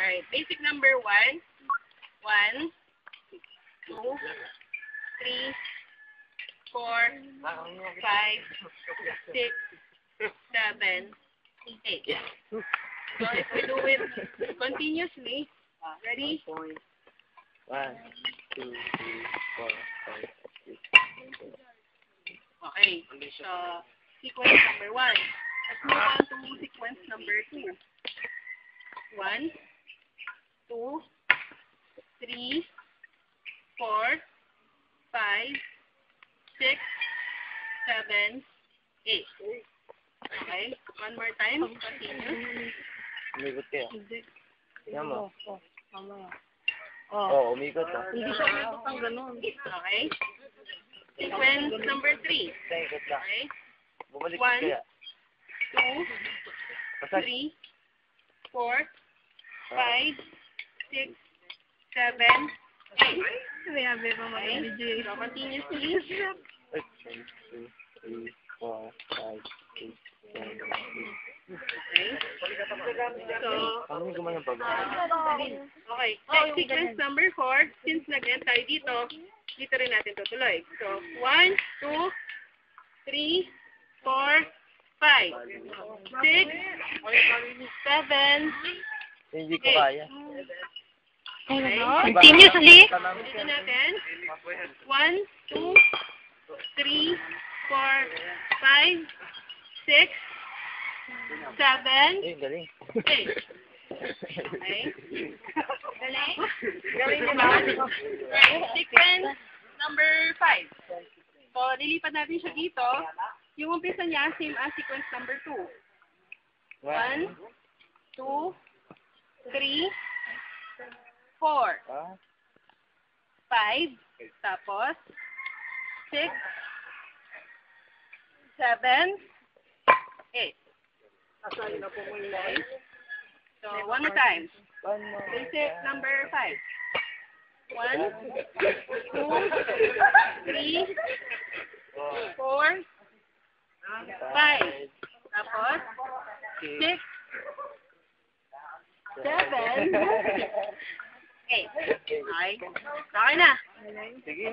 Alright, basic number 1. 1, 2, 3, 4, 5, 6, 7, 8. So if we do it continuously, ready? 1, 2, 3, 4, 5, 6, 7. Okay, so sequence number 1. Let's move on to sequence number 2. 1, 2, 3, 4, 5, 6, 7, 8. Okay, one more time. Continue. Umikot kayo. Yan mo. Mamaya. Oo, umikot ah. Hindi siya umikot ang ganun. Okay. Sequence number 3. Ikot lang. Okay. Bumalik 1, kaya. 2, Basta 3, 4, 5, 6, 7, 8. Sabi pa Okay. So, continuously. 1, 2, 3, 4, 5, 6, 7, 8. Okay. So, Paano yung gumawa ng pag- okay. Next sequence number 4. Since nag-end tayo dito rin natin tutuloy. So, 1, 2, 3, 4, 5, 6, 7, Hindi ko kaya. okay. Continuously? Ulitin natin. 1, 2, 3, 4, 5, 6, 7, Galing. 8. Okay? Galing? Galing diba? Sequence number 5. So, nilipat natin siya dito. Yung umpisa niya, same as sequence number 2. 1, 2, 3, 4, Ah, 5, tapos 6, 7, 8. Okay. So, one more time. Basic number 5. 1, 2, 3, 4, 5. Tapos, 6, 7, 8. Okay. Okay na. Sige,